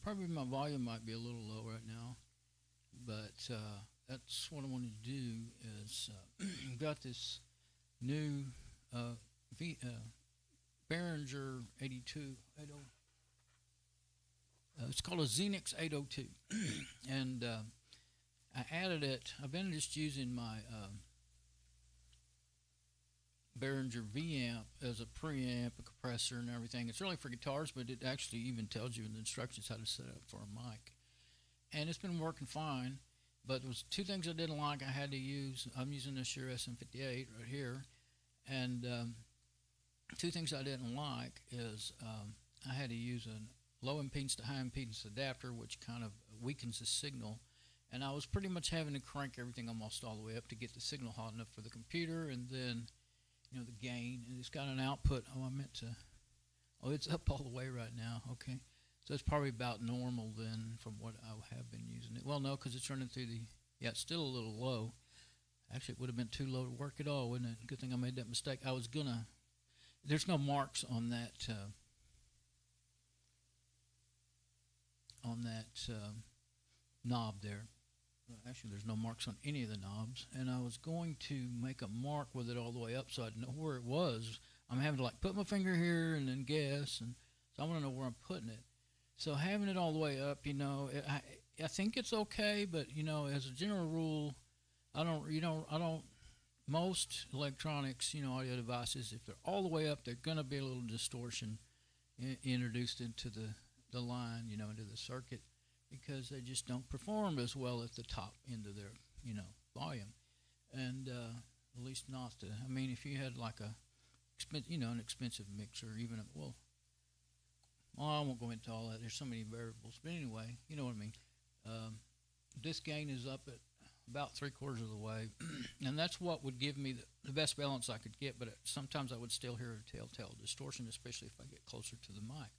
Probably my volume might be a little low right now, but that's what I want to do. Is got this new Behringer 80. It's called a XENYX 802, and I added it. I've been just using my Behringer V amp as a preamp, a compressor, and everything. It's really for guitars, but it actually even tells you in the instructions how to set it up for a mic. And it's been working fine, but there was two things I didn't like. I had to use. I'm using this Shure SM58 right here, and two things I didn't like is I had to use a low impedance to high impedance adapter, which kind of weakens the signal. And I was pretty much having to crank everything almost all the way up to get the signal hot enough for the computer, and then the gain, and it's got an output. Oh, I meant to. Oh, it's up all the way right now. Okay, so it's probably about normal then from what I have been using it. Well, no, because it's running through the. Yeah, it's still a little low. Actually, it would have been too low to work at all, wouldn't it? Good thing I made that mistake. I was gonna. There's no marks on that. Knob there. Actually, there's no marks on any of the knobs, and I was going to make a mark with it all the way up so I'd know where it was. I'm having to like put my finger here and then guess, and so I want to know where I'm putting it. So having it all the way up, I think it's okay, but as a general rule, I don't. Most electronics, audio devices, if they're all the way up, they're going to be a little distortion introduced into the line, into the circuit, because they just don't perform as well at the top end of their, volume. And at least not the. I mean, if you had like an expensive mixer, even I won't go into all that. There's so many variables, but anyway, you know what I mean. This gain is up at about 3/4 of the way, and that's what would give me the best balance I could get. But sometimes I would still hear a telltale distortion, especially if I get closer to the mic.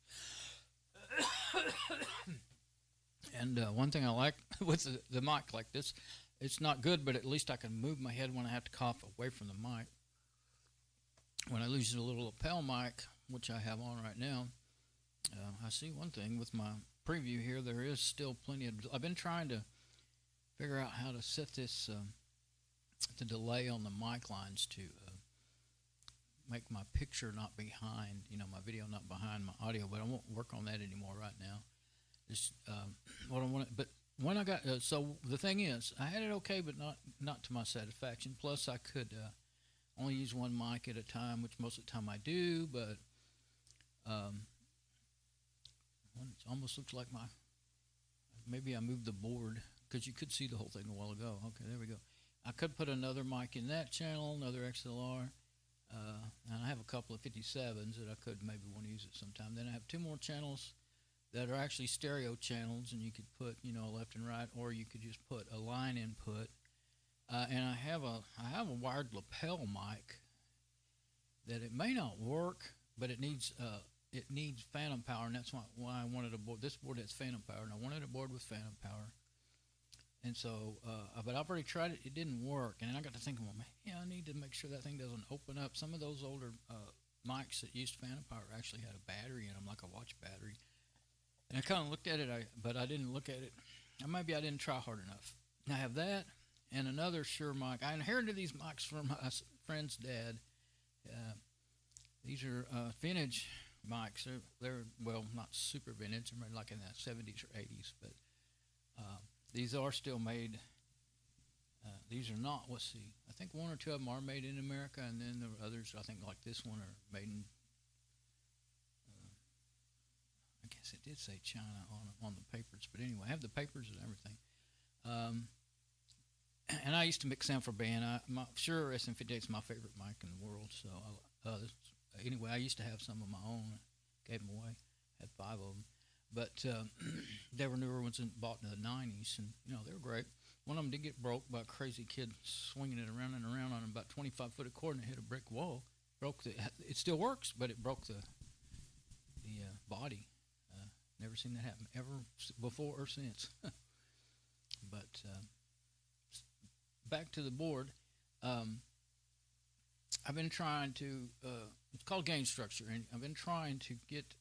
And one thing I like with the mic like this, it's not good, but at least I can move my head when I have to cough away from the mic. When I lose a little lapel mic, which I have on right now, I see one thing with my preview here. There is still plenty of. I've been trying to figure out how to set this the delay on the mic lines to make my picture not behind, my video not behind my audio. But I won't work on that anymore right now. Just what I want. But when I got so the thing is, I had it okay, but not to my satisfaction. Plus, I could only use one mic at a time, which most of the time I do. But it almost looks like maybe I moved the board, because you could see the whole thing a while ago. Okay, there we go. I could put another mic in that channel, another XLR. And I have a couple of 57s that I could maybe want to use at some time. Then I have two more channels that are actually stereo channels, and you could put, left and right, or you could just put a line input. And I have a wired lapel mic that it may not work, but it needs phantom power, and that's why I wanted a board. This board has phantom power, and I wanted a board with phantom power. And so, but I've already tried it. It didn't work, and then I got to thinking, well, man, I need to make sure that thing doesn't open up. Some of those older mics that used phantom power actually had a battery in them, like a watch battery. And I kind of looked at it, but I didn't look at it. Maybe I didn't try hard enough. I have that and another Shure mic. I inherited these mics from my friend's dad. These are vintage mics. They're well, not super vintage. They're like in the 70s or 80s, but these are still made. These are not. Let's see. I think one or two of them are made in America, and then the others, I think, like this one, are made in. I guess it did say China on the papers, but anyway, I have the papers and everything. And I used to mix sound for band. Sure, SM58 is my favorite mic in the world. So anyway, I used to have some of my own. Gave them away. Had 5 of them. But they were newer ones bought in the 90s, and they were great. One of them did get broke by a crazy kid swinging it around and around on about 25 foot of cord, and it hit a brick wall. It still works, but it broke the body. Never seen that happen ever before or since. But back to the board. I've been trying to. It's called gain structure, and I've been trying to get.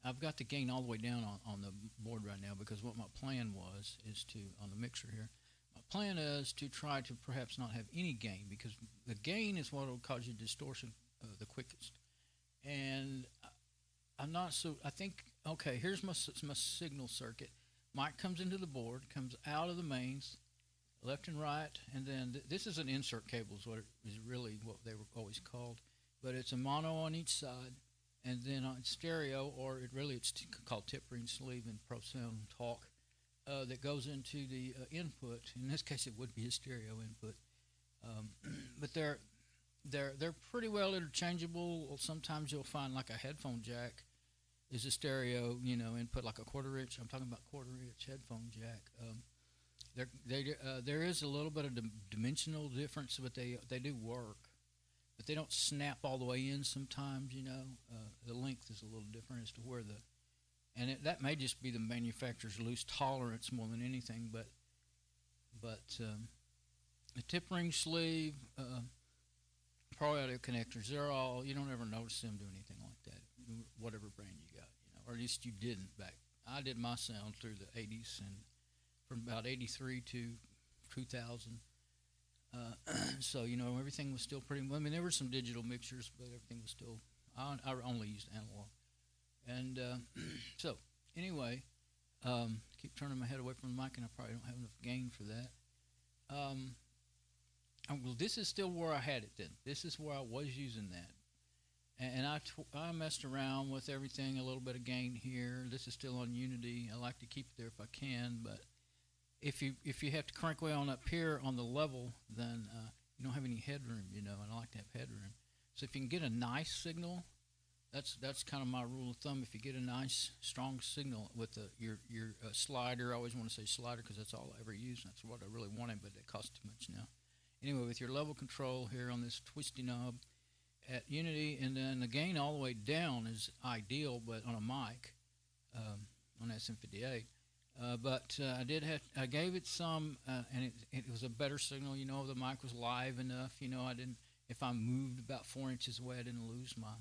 I've got the gain all the way down on the board right now because what my plan was is to, on the mixer here, my plan is to try to perhaps not have any gain because the gain is what will cause you distortion the quickest. And I'm not so, I think, okay, here's my signal circuit. Mic comes into the board, comes out of the mains, left and right, and then this is an insert cable is what it is really what they were always called, but it's a mono on each side, and then on stereo, or it's called tip ring sleeve in Pro Sound Talk, that goes into the input. In this case, it would be a stereo input, but they're pretty well interchangeable. Sometimes you'll find like a headphone jack is a stereo, input like a quarter-inch. I'm talking about quarter-inch headphone jack. There is a little bit of dimensional difference, but they do work. But they don't snap all the way in sometimes, the length is a little different as to where that may just be the manufacturer's loose tolerance more than anything, but the tip ring sleeve, Pro Audio connectors, you don't ever notice them do anything like that, whatever brand you got, or at least you didn't back. I did my sound through the 80s and from about 83 to 2000. So, everything was still pretty, there were some digital mixers, but everything was still, I only used analog. And so, anyway, keep turning my head away from the mic, and I probably don't have enough gain for that. Well, this is still where I had it then. This is where I was using that. And I messed around with everything, a little bit of gain here. This is still on Unity. I like to keep it there if I can, but if you have to crank way on up here on the level, then you don't have any headroom, and I like to have headroom. So if you can get a nice signal, that's kind of my rule of thumb. If you get a nice, strong signal with your slider, I always want to say slider because that's all I ever use. That's what I really wanted, but it costs too much now. Anyway, with your level control here on this twisty knob at Unity, and then the gain all the way down is ideal, but on a mic, on SM58. But I gave it some, and it was a better signal. The mic was live enough. If I moved about 4 inches away, I didn't lose my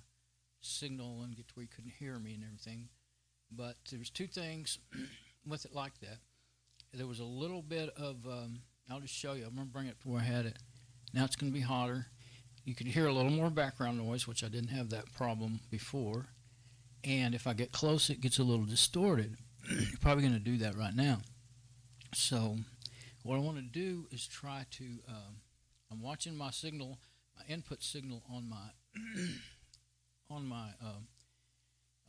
signal and get to where you couldn't hear me and everything. But there was two things with it like that. There was a little bit of, I'll just show you. I'm going to bring it to where I had it. Now it's going to be hotter. You can hear a little more background noise, which I didn't have that problem before. And if I get close, it gets a little distorted. You're probably going to do that right now. So what I want to do is try to, I'm watching my signal, my input signal on my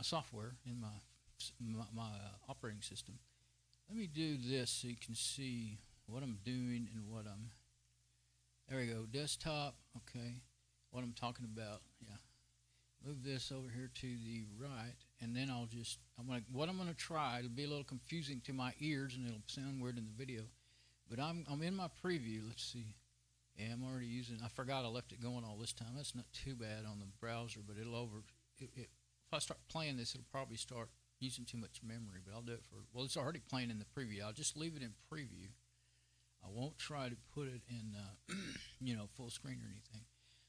software in my operating system. Let me do this so you can see what I'm doing and what I'm, there we go, desktop, okay, what I'm talking about, yeah. Move this over here to the right, and then what I'm going to try, it'll be a little confusing to my ears, and it'll sound weird in the video, but I'm in my preview. Let's see. Yeah, I'm already using, I forgot I left it going all this time. That's not too bad on the browser, but if I start playing this, it'll probably start using too much memory, but I'll do it well, it's already playing in the preview. I'll just leave it in preview. I won't try to put it in, full screen or anything.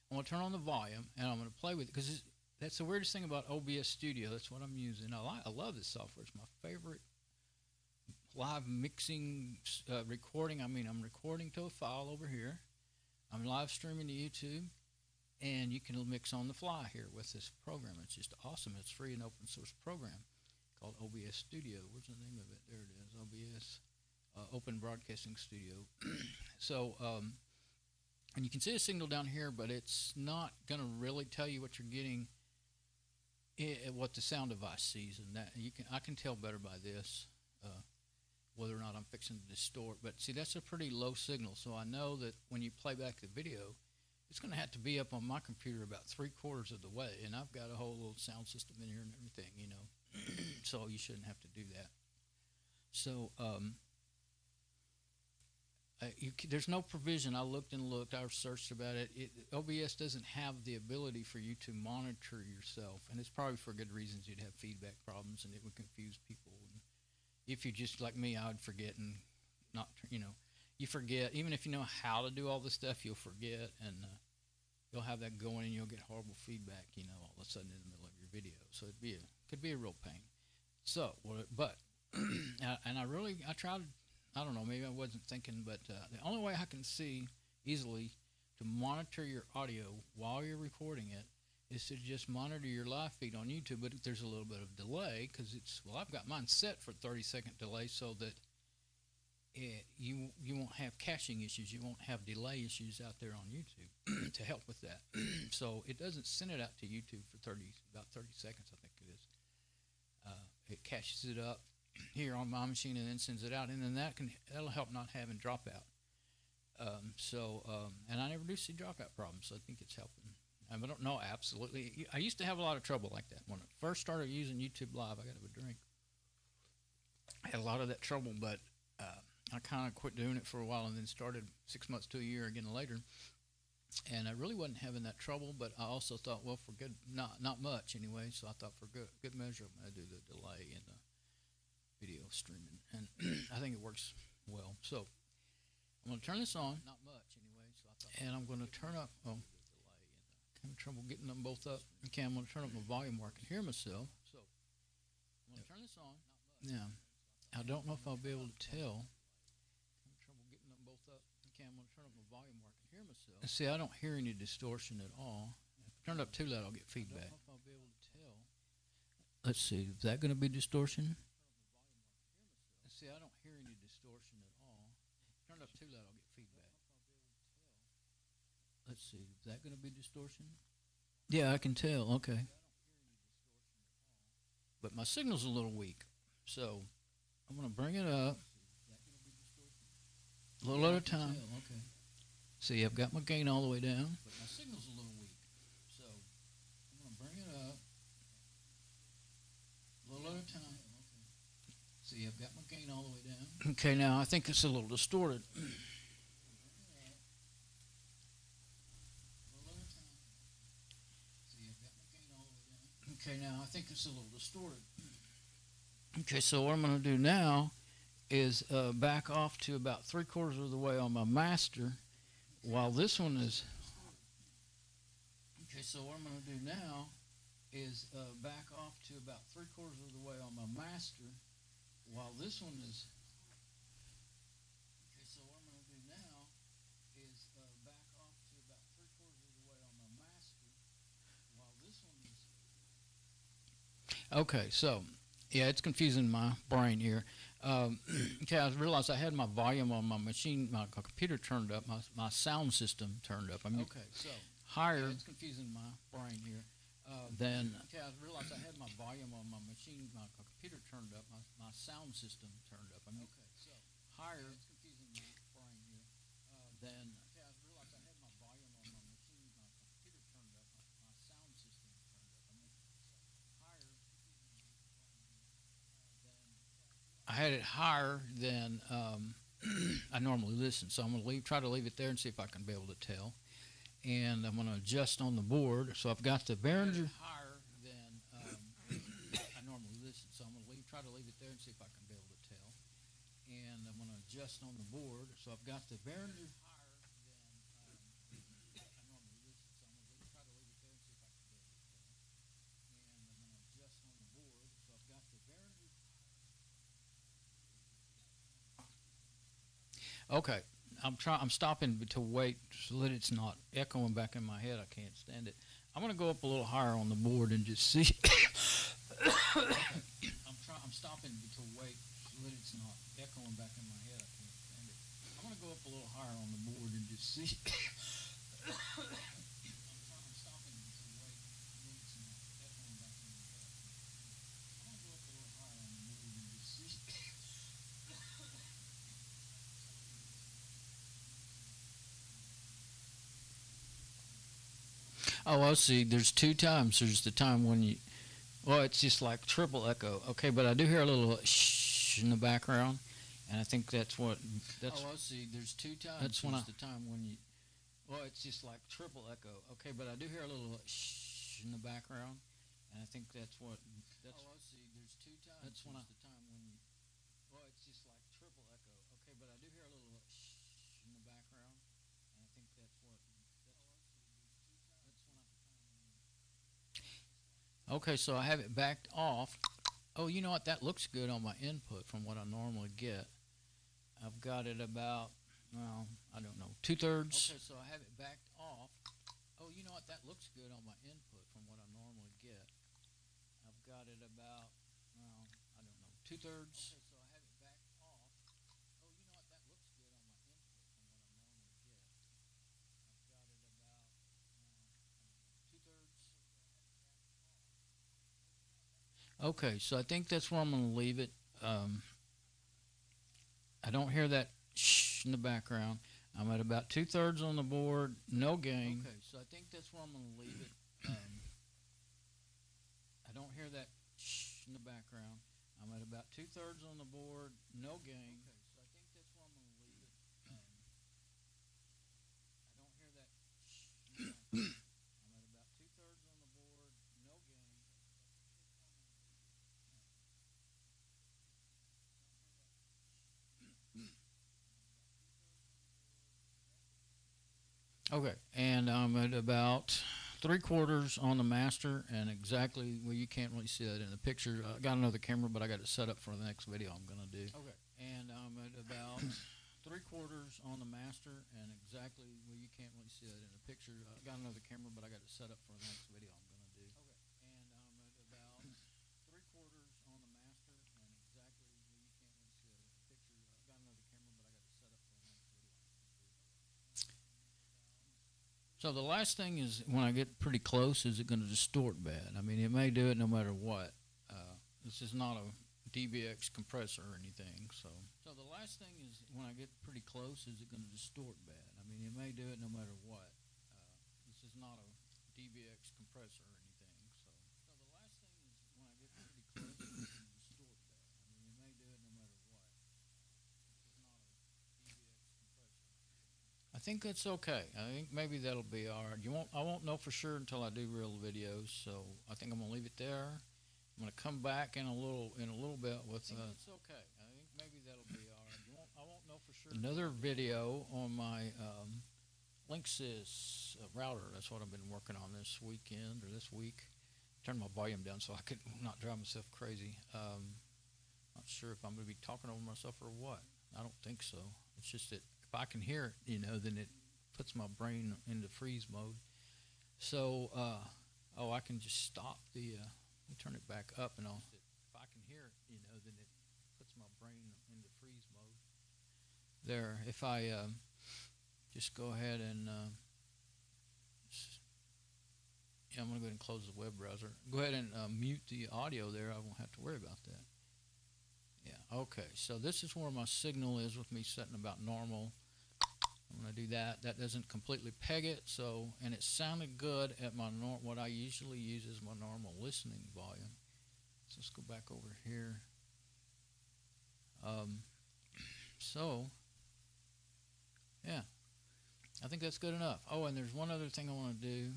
I'm going to turn on the volume, and I'm going to play with it, because that's the weirdest thing about OBS Studio. That's what I'm using. I love this software. It's my favorite live mixing, recording. I'm recording to a file over here. I'm live streaming to YouTube, and you can mix on the fly here with this program. It's just awesome. It's free and open source program called OBS Studio. Where's the name of it? There it is, OBS, Open Broadcasting Studio. So, and you can see a signal down here, but it's not going to really tell you what you're getting, what the sound device sees, and that I can tell better by this whether or not I'm fixing to distort. But see, that's a pretty low signal, so I know that when you play back the video, it's going to have to be up on my computer about 3/4 of the way, and I've got a whole little sound system in here and everything, so you shouldn't have to do that. So there's no provision. I looked and looked. I searched about it. OBS doesn't have the ability for you to monitor yourself, and it's probably for good reasons. You'd have feedback problems, and it would confuse people. And if you just like me, I would forget and not, you forget. Even if you know how to do all this stuff, you'll forget, and you'll have that going, and you'll get horrible feedback, all of a sudden in the middle of your video. So it could be a real pain. So, but and I tried. I don't know. Maybe I wasn't thinking, but the only way I can see easily to monitor your audio while you're recording it is to just monitor your live feed on YouTube. But there's a little bit of delay because I've got mine set for 30-second delay so that you won't have caching issues. You won't have delay issues out there on YouTube to help with that. So it doesn't send it out to YouTube for about 30 seconds, I think it is. It caches it up here on my machine and then sends it out, and then that'll help not having dropout. And I never do see dropout problems, so I think it's helping. I don't know, absolutely. I used to have a lot of trouble like that. When I first started using YouTube Live, I got to have a drink. I had a lot of that trouble, but I kind of quit doing it for a while and then started 6 months to a year again later. And I really wasn't having that trouble, but I also thought, well, for good, not much anyway. So I thought for good measure, I'm going to do the delay in the video streaming, and I think it works well. So I'm going to turn this on. Not much anyway. So I thought, and I'm going to turn up. Oh, having trouble getting them both up. Okay, I'm going to turn up my volume where I can hear myself. So I'm going to turn this on. Yeah, I don't know if I'll be able to tell. Having trouble getting them both up. Okay, I'm going to turn up my volume where I can hear myself. See, I don't hear any distortion at all. If I turn it up too loud, I'll get feedback. I don't know if I'll be able to tell. Let's see, is that going to be distortion? See, I don't hear any distortion at all. Turn it up too loud, I'll get feedback. Let's see, is that going to be distortion? Yeah, I can tell. Okay. But my signal's a little weak, so I'm going to bring it up a little at a time. Okay. See, I've got my gain all the way down. But my signal's a little weak, so I'm going to bring it up a little at a time. See, I've got my gain all the way down. Okay, now I think it's a little distorted. Okay, now I think it's a little distorted. Okay, so what I'm going to do now is back off to about 3/4 of the way on my master, while this one is. Okay, so what I'm going to do now is back off to about 3/4 of the way on my master, while this one is. Okay, so what I'm going to do now is back off to about 3/4 of the way on my master, while this one is. Okay, so yeah, it's confusing my brain here. Okay, I realized I had my volume on my machine, my computer turned up, my sound system turned up. I mean, okay, so higher. Yeah, it's confusing my brain here. Then okay, I realized I had my volume on my machine, my computer turned up, my sound system turned up. I mean, okay, so higher. Yeah, it's confusing my brain here. Then okay, I realized I had my volume on my machine, my computer turned up, my sound system turned up. I mean, higher. I had it higher than I normally listen, so I'm going to try to leave it there and see if I can be able to tell. And I'm going to adjust on the board. So I've got the Behringer higher than I normally listen, so I'm going to try to leave it there and see if I can be able to tell. And I'm going to adjust on the board. So I've got the Behringer higher than I normally listen, so I'm going to try to leave it there and see if I can be able to tell. And I'm going to adjust on the board. So I've got the Behringer. Okay, I'm stopping to wait so that it's not echoing back in my head. I can't stand it. I'm going to go up a little higher on the board and just see. I'm stopping to wait so that it's not echoing back in my head. I can't stand it. I'm going to go up a little higher on the board and just see. I'm stopping to wait so that it's not echoing back in my head. I'm going to go up a little higher on the board and just see. Oh, I see. There's two times. There's the time when you, well, it's just like triple echo. Okay, but I do hear a little shh in the background, and I think that's what. That's, oh, I see. There's two times. That's when the time when you, well, it's just like triple echo. Okay, but I do hear a little shh in the background, and I think that's what. That's, oh, I see. There's two times. That's when the time when you, well, it's just like triple echo. Okay, but I do hear a little shh in the background, and I think that's what. Okay, so I have it backed off Oh, you know what? That looks good on my input from what I normally get. I've got it about, well, I don't know, 2/3. Okay, so I have it backed off. Oh, you know what? That looks good on my input from what I normally get. I've got it about, well, I don't know, 2/3. Okay, so I have it backed off. Oh, you know what? That looks good on my input from what I normally get. I've got it about, well, 2/3. Okay, so I think that's where I'm going to leave it. Um, I don't hear that shh in the background. I'm at about 2/3 on the board, no gain. Okay, so I think that's where I'm going to leave it. I don't hear that shh in the background. I'm at about 2/3 on the board, no gain. Okay, so I think that's where I'm going to leave it. I don't hear that shh in the background. I'm at about 2/3 on the board, no gain. Okay, and I'm at about 3/4 on the master, and exactly, well, you can't really see that in the picture. I got another camera, but I got it set up for the next video I'm going to do. Okay, and I'm at about 3/4 on the master, and exactly, well, you can't really see that in the picture. I got another camera, but I got it set up for the next video I'm going to do. Okay, and I'm at about 3/4 on the master, and exactly, well, you can't really see that in the picture. I got another camera, but I got it set up for the next video I'm going to do. So the last thing is, when I get pretty close, is it going to distort bad? I mean, it may do it no matter what. This is not a DBX compressor or anything. So the last thing is, when I get pretty close, is it going to distort bad? I mean, it may do it no matter what. This is not a DBX compressor or anything. So the last thing is, when I get pretty close, is it going to distort bad? I mean, it may do it no matter what. This is not a DBX compressor. I think that's okay. I think maybe that'll be all right. I won't know for sure until I do real videos. So I think I'm gonna leave it there. I'm gonna come back in a little bit with. I think it's okay. I think maybe that'll be all right. I won't know for sure. Another video on my Linksys router. That's what I've been working on this weekend or this week. Turn my volume down so I could not drive myself crazy. Not sure if I'm gonna be talking over myself or what. I don't think so. It's just that if I can hear it, then it puts my brain into freeze mode. So, I can just stop the, let me turn it back up and I'll, if I can hear it, then it puts my brain into freeze mode. There, if I just go ahead and, yeah, I'm going to go ahead and close the web browser. Go ahead and mute the audio there. I won't have to worry about that. Yeah, okay, so this is where my signal is with me setting about normal. I'm going to do that. That doesn't completely peg it, so, and it sounded good at my what I usually use is my normal listening volume. So let's go back over here. So, yeah, I think that's good enough. Oh, and there's one other thing I want to do.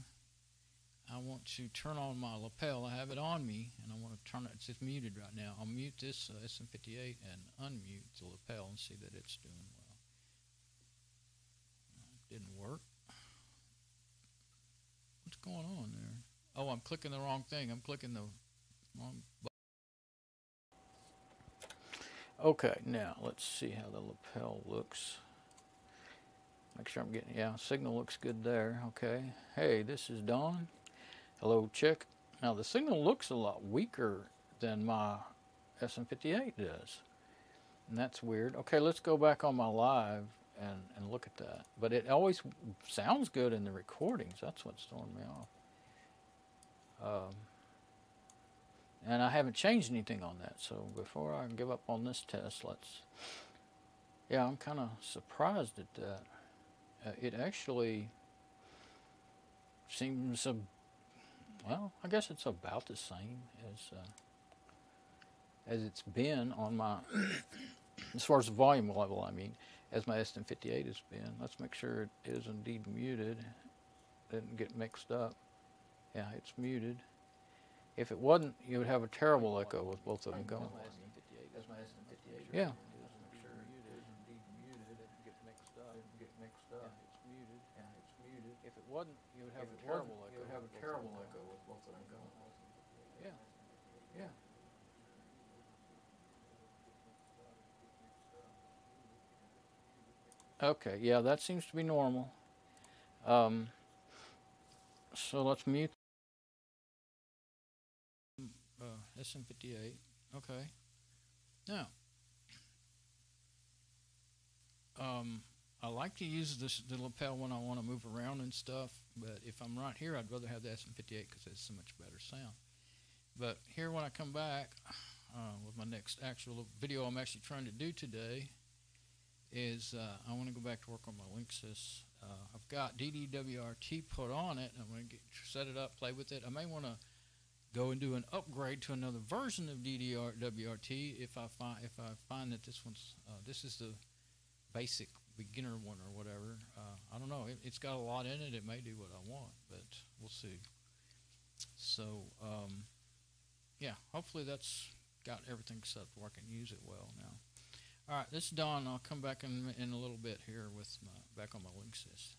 I want to turn on my lapel. I have it on me, and I want to turn it. It's just muted right now. I'll mute this SM58 and unmute the lapel and see that it's doing well. Didn't work. What's going on there? Oh, I'm clicking the wrong thing. I'm clicking the wrong button. Okay, now let's see how the lapel looks. Make sure I'm getting, yeah, signal looks good there. Okay. Hey, this is Don. Hello, check. Now the signal looks a lot weaker than my SM58 does. And that's weird. Okay, let's go back on my live and look at that. But it always sounds good in the recordings. That's what's throwing me off. And I haven't changed anything on that. So before I give up on this test, yeah, I'm kind of surprised at that. It actually seems, well, I guess it's about the same as it's been on my, as far as the volume level, I mean, as my SM58 has been. Let's make sure it is indeed muted. Didn't get mixed up. Yeah, it's muted. If it wasn't, you would have a terrible echo with both of them going. Yeah. If it wasn't, you would have a terrible echo. You would have a terrible echo with both of them going. Yeah. Yeah. Okay, yeah, that seems to be normal. So let's mute SM58. Okay. Now, I like to use the lapel when I want to move around and stuff, but if I'm right here, I'd rather have the SM58 because it's so much better sound. But here when I come back with my next actual video I'm actually trying to do today is I want to go back to work on my Linksys. I've got DDWRT put on it. I'm going to set it up, play with it. I may want to go and do an upgrade to another version of DDWRT if I find that this is the basic beginner one or whatever. I don't know. It's got a lot in it. It may do what I want, but we'll see. So yeah, hopefully that's got everything set where I can use it well now. All right, this is Don. I'll come back in a little bit here with back on my Linksys.